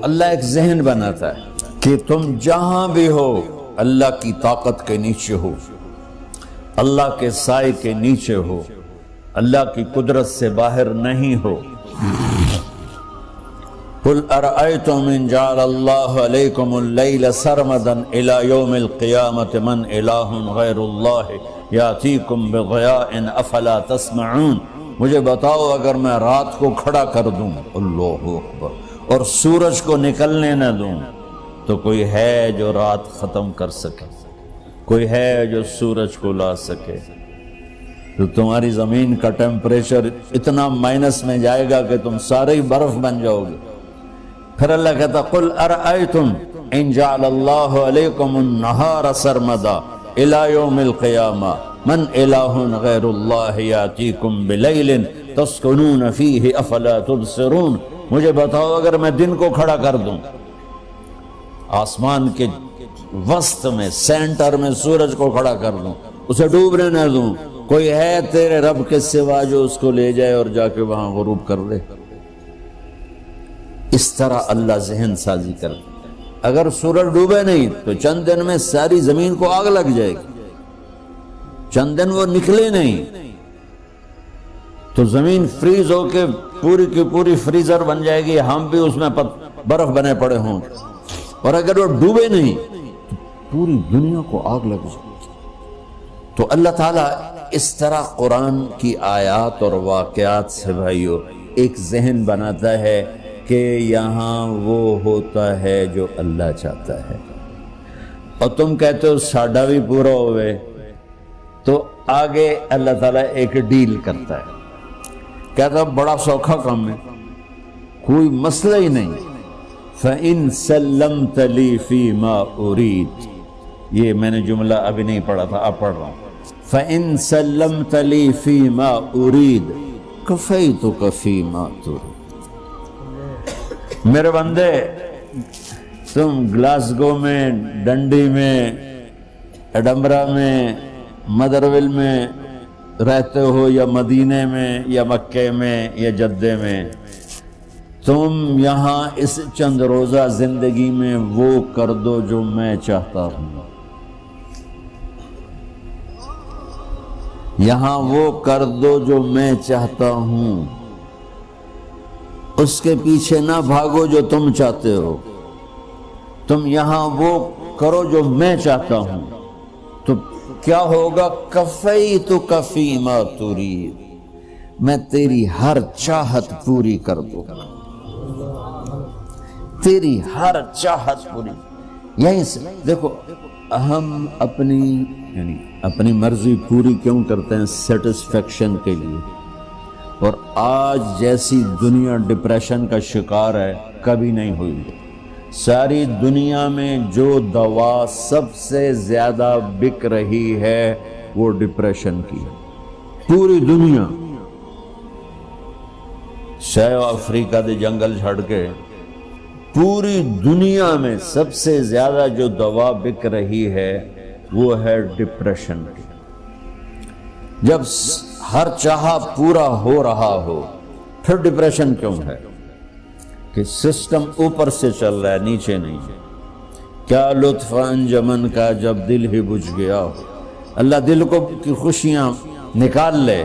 اللہ ایک ذہن بناتا ہے کہ تم جہاں بھی ہو اللہ کی طاقت کے نیچے ہو، اللہ کے سائے کے نیچے ہو، اللہ کی قدرت سے باہر نہیں ہو۔ قُلْ أَرَأَيْتُمْ إِنْ جَعَلَ اللَّهُ عَلَيْكُمُ اللَّيْلَ سَرْمَدًا إِلَى يَوْمِ الْقِيَامَةِ مَنْ إِلَٰهٌ غَيْرُ اللَّهِ يَأْتِيكُمْ بِضِيَاءٍ أَفَلَا تَسْمَعُونَ۔ مجھے بتاؤ اگر میں رات کو کھڑا کر دوں، اللہ اکبر، اور سورج کو نکلنے نہ دوں، تو کوئی ہے جو رات ختم کر سکے؟ کوئی ہے جو سورج کو لا سکے؟ تو تمہاری زمین کا ٹیمپریچر اتنا مائنس میں جائے گا کہ تم سارے ہی برف بن جاؤ گے۔ پھر اللہ کہتا قُلْ أَرَأَيْتُمْ إِنْ جَعَلَ اللَّهُ عَلَيْكُمُ النَّهَارَ سَرْمَدًا إِلَى يَوْمِ الْقِيَامَةِ مَنْ إِلَٰهٌ غَيْرُ اللَّهِ يَأْتِيكُمْ بِلَيْلٍ تَسْكُنُونَ فِيهِ أَفَلَا تُبْصِرُونَ۔ مجھے بتاؤ اگر میں دن کو کھڑا کر دوں، آسمان کے وسط میں سینٹر میں سورج کو کھڑا کر دوں، اسے ڈوبنے نہ دوں، کوئی ہے تیرے رب کے سوا جو اس کو لے جائے اور جا کے وہاں غروب کر دے؟ اس طرح اللہ ذہن سازی کر دے۔ اگر سورج ڈوبے نہیں تو چند دن میں ساری زمین کو آگ لگ جائے گی، چند دن وہ نکلے نہیں تو زمین فریز ہو کے پوری کی پوری فریزر بن جائے گی، ہم بھی اس میں برف بنے پڑے ہوں۔ اور اگر وہ ڈوبے نہیں تو پوری دنیا کو آگ لگ جائے گی۔ تو اللہ تعالیٰ اس طرح قرآن کی آیات اور واقعات سے بھائیو ایک ذہن بناتا ہے کہ یہاں وہ ہوتا ہے جو اللہ چاہتا ہے۔ اور تم کہتے ہو ساڈا بھی پورا ہوئے، تو آگے اللہ تعالیٰ ایک ڈیل کرتا ہے، کہتا بڑا سوکھا کام ہے، کوئی مسئلہ ہی نہیں۔ فَإِن سَلَّمْتَ لِي فِي مَا أُرِيدُ، یہ میں نے جملہ ابھی نہیں پڑھا تھا، اب پڑھ رہا ہوں۔ فَإِن سَلَّمْتَ لِي فِي مَا أُرِيدُ كَفَيْتُكَ فِي مَا تُرِيدُ۔ میرے بندے، تم گلاسگو میں، ڈنڈی میں، ایڈنبرا میں، مدرول میں رہتے ہو، یا مدینے میں، یا مکے میں، یا جدے میں، تم یہاں اس چند روزہ زندگی میں وہ کر دو جو میں چاہتا ہوں، یہاں وہ کر دو جو میں چاہتا ہوں، اس کے پیچھے نہ بھاگو جو تم چاہتے ہو، تم یہاں وہ کرو جو میں چاہتا ہوں، تو کیا ہوگا؟ کفیتک فی ما ترید، میں تیری ہر چاہت پوری کر دوں گا، تیری ہر چاہت پوری۔ یہیں سے دیکھو، ہم اپنی مرضی پوری کیوں کرتے ہیں؟ سیٹسفیکشن کے لیے۔ اور آج جیسی دنیا ڈپریشن کا شکار ہے کبھی نہیں ہوئی۔ ساری دنیا میں جو دوا سب سے زیادہ بک رہی ہے وہ ڈپریشن کی، پوری دنیا، ساؤتھ افریقہ دے جنگل چھڑ کے پوری دنیا میں سب سے زیادہ جو دوا بک رہی ہے وہ ہے ڈپریشن کی۔ جب ہر چاہا پورا ہو رہا ہو پھر ڈپریشن کیوں ہے؟ کہ سسٹم اوپر سے چل رہا ہے، نیچے نہیں۔ کیا لطف انجمن کا جب دل ہی بجھ گیا ہو۔ اللہ دل کو کی خوشیاں نکال لے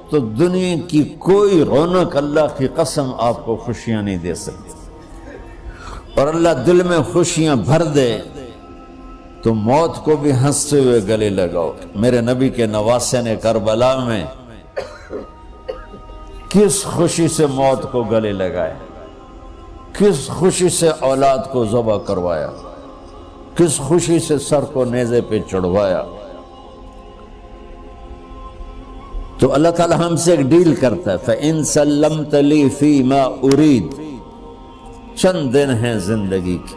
تو دنیا کی کوئی رونق اللہ کی قسم آپ کو خوشیاں نہیں دے سکتی۔ اور اللہ دل میں خوشیاں بھر دے تو موت کو بھی ہنستے ہوئے گلے لگاؤ۔ میرے نبی کے نواسے نے کربلا میں کس خوشی سے موت کو گلے لگائے، کس خوشی سے اولاد کو ذبح کروایا، کس خوشی سے سر کو نیزے پہ چڑھوایا۔ تو اللہ تعالی ہم سے ایک ڈیل کرتا ہے، فَإِن سَلَّمْتَ لِي فِي مَا أُرِيدُ، چند دن ہیں زندگی کی،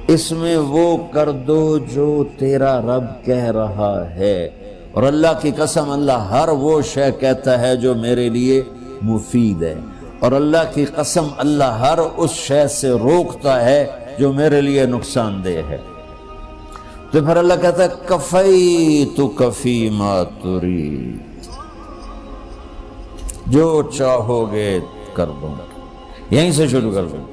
اس میں وہ کر دو جو تیرا رب کہہ رہا ہے۔ اور اللہ کی قسم اللہ ہر وہ شے کہتا ہے جو میرے لیے مفید ہے، اور اللہ کی قسم اللہ ہر اس شے سے روکتا ہے جو میرے لیے نقصان دہ ہے۔ تو پھر اللہ کہتا ہے کفیتک فی ما ترید، جو چاہو گے کر دوں گا۔ یہیں سے شروع کر دوں.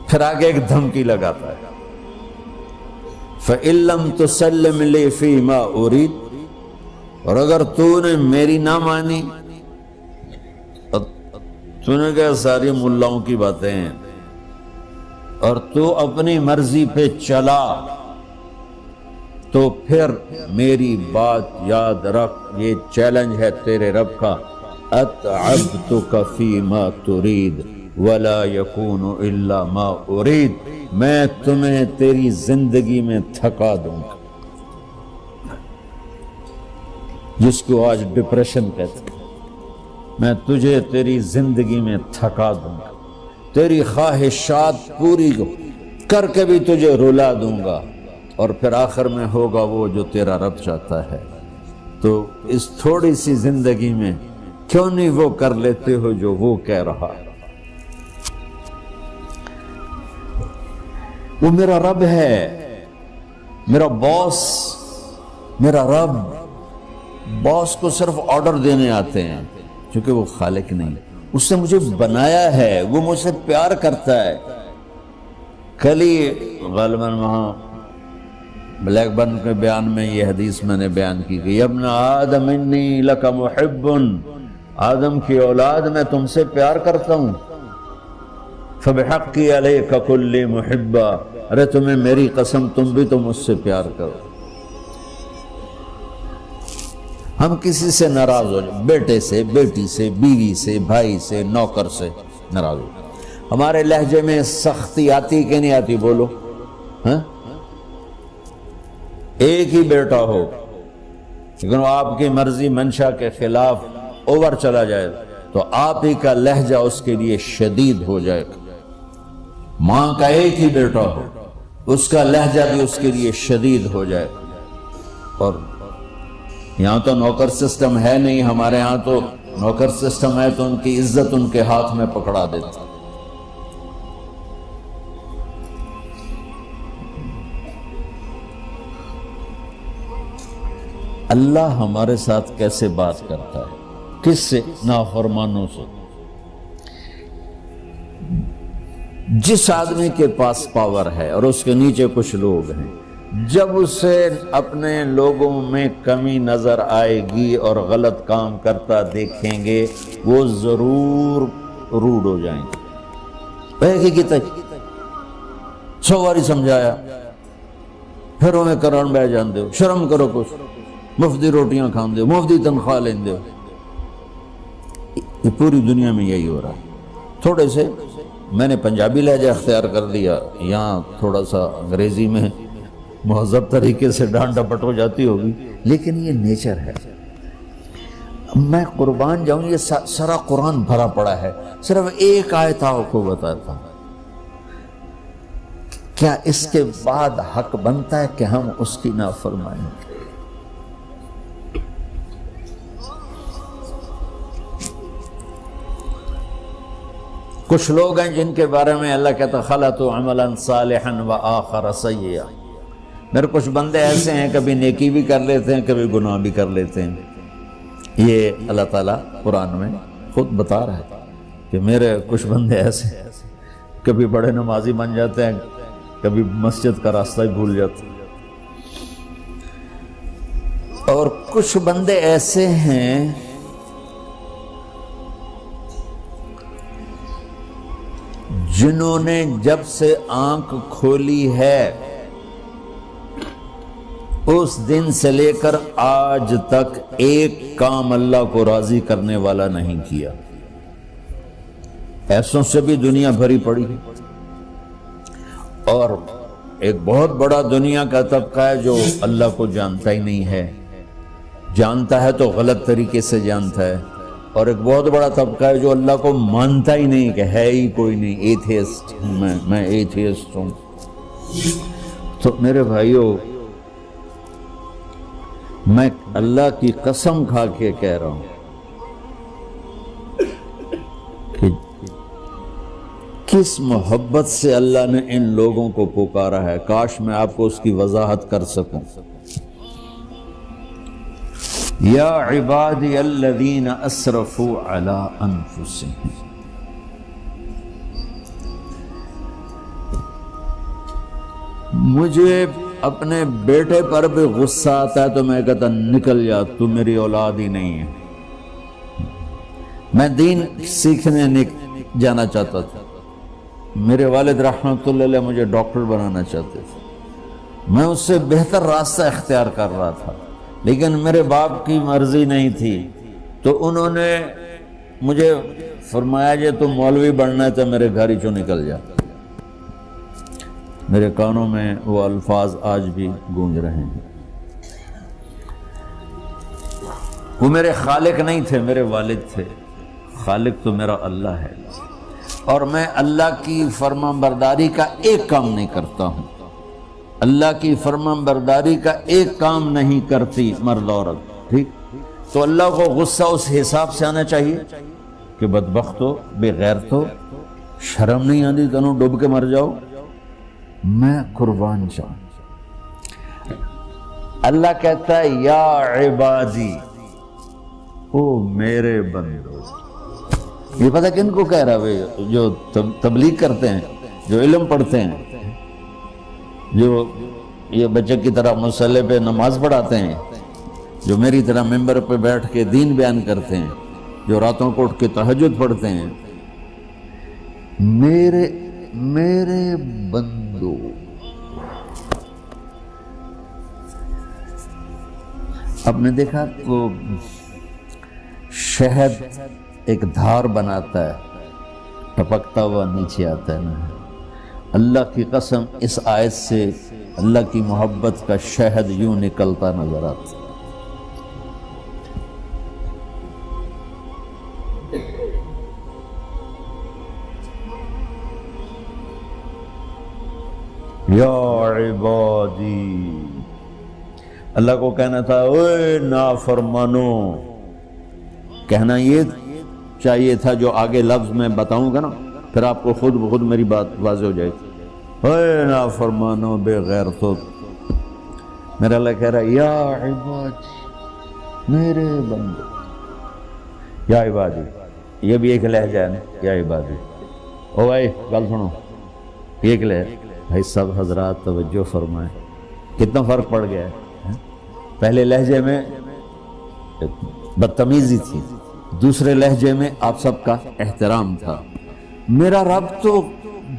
پھر آگے ایک دھمکی لگاتا ہے فَإِن لَّمْ تُسَلِّمْ لِي فِي مَا أُرِيدُ، اور اگر تو نے میری نہ مانی، تو نے کہا ساری ملاؤں کی باتیں ہیں، اور تو اپنی مرضی پہ چلا، تو پھر میری بات یاد رکھ، یہ چیلنج ہے تیرے رب کا، أَتْعَبْتُكَ فِي مَا تُرِيدُ وَلَا يَكُونُ إِلَّا مَا أُرِيدُ، میں تمہیں تیری زندگی میں تھکا دوں گا. جس کو آج ڈپریشن کہتے ہیں، میں تجھے تیری زندگی میں تھکا دوں گا، تیری خواہشات پوری کر کے بھی تجھے رلا دوں گا، اور پھر آخر میں ہوگا وہ جو تیرا رب چاہتا ہے. تو اس تھوڑی سی زندگی میں کیوں نہیں وہ کر لیتے ہو جو وہ کہہ رہا ہے؟ وہ میرا رب ہے، میرا باس، میرا رب. باس کو صرف آرڈر دینے آتے ہیں، چونکہ وہ خالق نہیں. اس نے مجھے بنایا ہے، وہ مجھ سے پیار کرتا ہے. کل ہی غالباً وہاں بلیک برن کے بیان میں یہ حدیث میں نے بیان کی کہ ابن آدم انی لک محب، آدم کی اولاد میں تم سے پیار کرتا ہوں. فبحقی علیک کلی محبا، ارے تمہیں میری قسم تم بھی تو مجھ سے پیار کرو. ہم کسی سے ناراض ہو جائیں، بیٹے سے، بیٹی سے، بیوی سے، بھائی سے، نوکر سے ناراض ہو. ہمارے لہجے میں سختی آتی کہ نہیں آتی؟ بولو. ہاں، ایک ہی بیٹا ہو لیکن وہ آپ کی مرضی منشا کے خلاف اوور چلا جائے تو آپ ہی کا لہجہ اس کے لیے شدید ہو جائے گا. ماں کا ایک ہی بیٹا ہو، اس کا لہجہ بھی اس کے لیے شدید ہو جائے. اور یہاں تو نوکر سسٹم ہے نہیں، ہمارے ہاں تو نوکر سسٹم ہے تو ان کی عزت ان کے ہاتھ میں پکڑا دیتا. اللہ ہمارے ساتھ کیسے بات کرتا ہے؟ کس سے؟ نافرمانوں سے. جس آدمی کے پاس پاور ہے اور اس کے نیچے کچھ لوگ ہیں، جب اسے اپنے لوگوں میں کمی نظر آئے گی اور غلط کام کرتا دیکھیں گے، وہ ضرور روڈ ہو جائیں گے. 100 باری سمجھایا پھر انہیں کرن بہ جان دے، شرم کرو، کچھ مفتی روٹیاں کھان دے، مفتی تنخواہ لین دے. یہ پوری دنیا میں یہی ہو رہا ہے. تھوڑے سے میں نے پنجابی لہجہ اختیار کر دیا، یہاں تھوڑا سا انگریزی میں مہذب طریقے سے ڈانٹ ڈپٹ ہو جاتی ہوگی، لیکن یہ نیچر ہے. میں قربان جاؤں، یہ سارا قرآن بھرا پڑا ہے. صرف ایک آیت آپ کو بتاتا ہوں، کیا اس کے بعد حق بنتا ہے کہ ہم اس کی نافرمانی کریں؟ کچھ لوگ ہیں جن کے بارے میں اللہ کہتا خلطوا عملا صالحا وآخر سیئا. میرے کچھ بندے ایسے ہیں کبھی نیکی بھی کر لیتے ہیں، کبھی گناہ بھی کر لیتے ہیں. یہ اللہ تعالیٰ قرآن میں خود بتا رہا ہے کہ میرے کچھ بندے ایسے ہیں، کبھی بڑے نمازی بن جاتے ہیں، کبھی مسجد کا راستہ ہی بھول جاتے ہیں. اور کچھ بندے ایسے ہیں جنہوں نے جب سے آنکھ کھولی ہے اس دن سے لے کر آج تک ایک کام اللہ کو راضی کرنے والا نہیں کیا. ایسوں سے بھی دنیا بھری پڑی ہے. اور ایک بہت بڑا دنیا کا طبقہ ہے جو اللہ کو جانتا ہی نہیں ہے، جانتا ہے تو غلط طریقے سے جانتا ہے. اور ایک بہت بڑا طبقہ ہے جو اللہ کو مانتا ہی نہیں، کہ ہے ہی کوئی نہیں، ایتھیسٹ ہوں میں ایتھیسٹ ہوں. تو میرے بھائیوں، میں اللہ کی قسم کھا کے کہہ رہا ہوں کہ کس محبت سے اللہ نے ان لوگوں کو پکارا ہے، کاش میں آپ کو اس کی وضاحت کر سکوں. یا عبادی الذین اسرفوا علی انفسہم، مجھے اپنے بیٹے پر بھی غصہ آتا ہے تو میں کہتا نکل جا، تو میری اولاد ہی نہیں ہے۔ میں دین سیکھنے جانا چاہتا تھا، میرے والد رحمۃ اللہ علیہ مجھے ڈاکٹر بنانا چاہتے تھے، میں اس سے بہتر راستہ اختیار کر رہا تھا، لیکن میرے باپ کی مرضی نہیں تھی، تو انہوں نے مجھے فرمایا جی تم مولوی بننا ہے تو میرے گھر ہی چوں نکل جا۔ میرے کانوں میں وہ الفاظ آج بھی گونج رہے ہیں۔ وہ میرے خالق نہیں تھے، میرے والد تھے، خالق تو میرا اللہ ہے، اور میں اللہ کی فرمان برداری کا ایک کام نہیں کرتا ہوں، اللہ کی فرمان برداری کا ایک کام نہیں کرتی مرد عورت، ٹھیک؟ تو اللہ کو غصہ اس حساب سے آنا چاہیے کہ بدبخت ہو، بے غیرت ہو، شرم نہیں آتی تنوں ڈوب کے مر جاؤ۔ میں قربان جاؤں، اللہ کہتا ہے یا عبادی، او میرے بندو۔ یہ پتہ کن کو کہہ رہا ہے؟ جو تبلیغ کرتے ہیں، جو علم پڑھتے ہیں، جو یہ بچے کی طرح مصلی پہ نماز پڑھاتے ہیں، جو میری طرح ممبر پہ بیٹھ کے دین بیان کرتے ہیں، جو راتوں کو اٹھ کے تہجد پڑھتے ہیں۔ میرے بندو، آپ نے دیکھا وہ شہد ایک دھار بناتا ہے، ٹپکتا ہوا نیچے آتا ہے نا۔ اللہ کی قسم اس آیت سے اللہ کی محبت کا شہد یوں نکلتا نظر آتا ہے۔ یا عبادی، اللہ کو کہنا تھا اوے نافرمانو، کہنا یہ چاہیے تھا جو آگے لفظ میں بتاؤں گا نا، پھر آپ کو خود بخود میری بات واضح ہو جائے گی۔ اوے نافرمانو، بے غیرتو، میرا اللہ کہہ رہا ہے یا عبادی، میرے بندو، یا عبادی، یہ بھی ایک لہجہ ہے نا، یا عبادی۔ او بھائی گل سنو، یہ ایک لہجہ بھائی، سب حضرات توجہ فرمائیں، کتنا فرق پڑ گیا ہے۔ پہلے لہجے میں بدتمیزی تھی، دوسرے لہجے میں آپ سب کا احترام تھا۔ میرا رب تو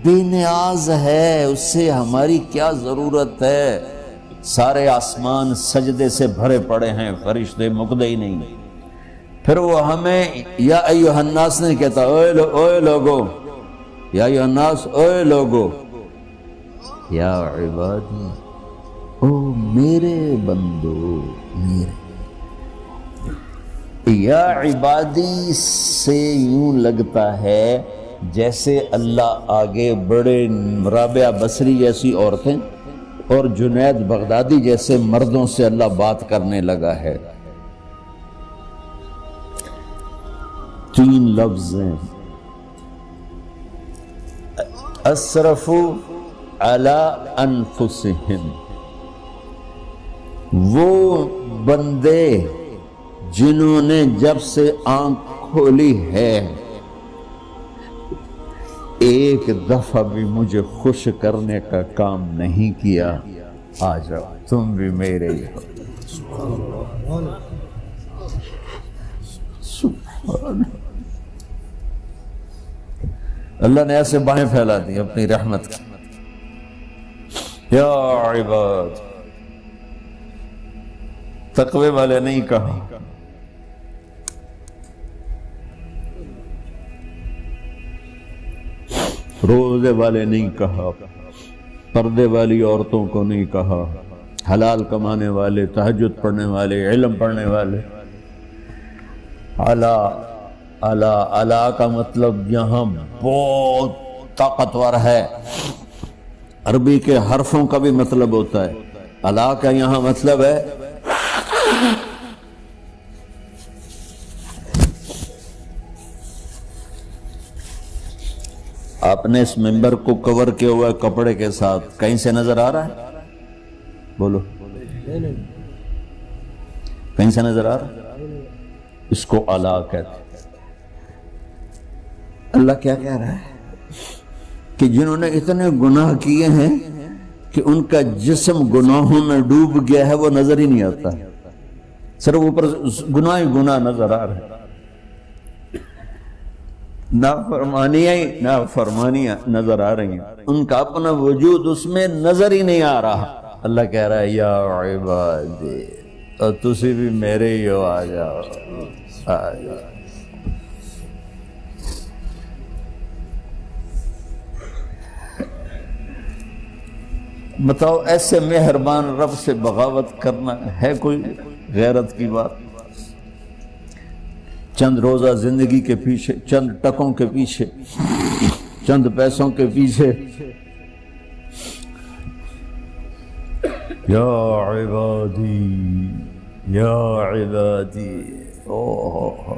بے نیاز ہے، اس سے ہماری کیا ضرورت ہے؟ سارے آسمان سجدے سے بھرے پڑے ہیں، فرشتے مقدے ہی نہیں۔ پھر وہ ہمیں یا ایھا الناس نہیں کہتا، اوے لوگو، یا ایھا الناس، اوے لوگو، یا عبادی، او میرے بندو، میرے۔ یا عبادی سے یوں لگتا ہے جیسے اللہ آگے بڑے رابعہ بصری جیسی عورتیں اور جنید بغدادی جیسے مردوں سے اللہ بات کرنے لگا ہے۔ 3 لفظ ہیں، اسرفوا علی انفسہم، وہ بندے جنہوں نے جب سے آنکھ کھولی ہے ایک دفعہ بھی مجھے خوش کرنے کا کام نہیں کیا۔ آ جاؤ تم بھی میرے ہی ہو۔ سبحان اللہ نے ایسے بائیں پھیلا دی اپنی رحمت کی۔ یا عباد، تقوی والے نہیں کہا، روزے والے نہیں کہا، پردے والی عورتوں کو نہیں کہا، حلال کمانے والے، تہجد پڑھنے والے، علم پڑھنے والے۔ اعلیٰ کا مطلب یہاں بہت طاقتور ہے، عربی کے حرفوں کا بھی مطلب ہوتا ہے۔ اعلیٰ کا یہاں مطلب ہے آپ نے اس ممبر کو کور کیا ہوا ہے کپڑے کے ساتھ، کہیں سے نظر آ رہا ہے؟ بولو، کہیں سے نظر آ رہا؟ اس کو اعلیٰ کہتے ہیں۔ اللہ کیا کہہ رہا ہے کہ جنہوں نے اتنے گناہ کیے ہیں کہ ان کا جسم گناہوں میں ڈوب گیا ہے، وہ نظر ہی نہیں آتا، صرف اوپر گناہ ہی گناہ نظر آ رہا ہے، نافرمانیاں نظر آ رہی ہیں، ان کا اپنا وجود اس میں نظر ہی نہیں آ رہا۔ اللہ کہہ رہا ہے یا عبادی، اور تسی بھی میرے ہی ہو، آ جاؤ آ جاؤ۔ بتاؤ ایسے مہربان رب سے بغاوت کرنا ہے کوئی غیرت کی بات؟ چند روزہ زندگی کے پیچھے، چند ٹکوں کے پیچھے، چند پیسوں کے پیچھے، یا عبادی یا عبادی، اوہ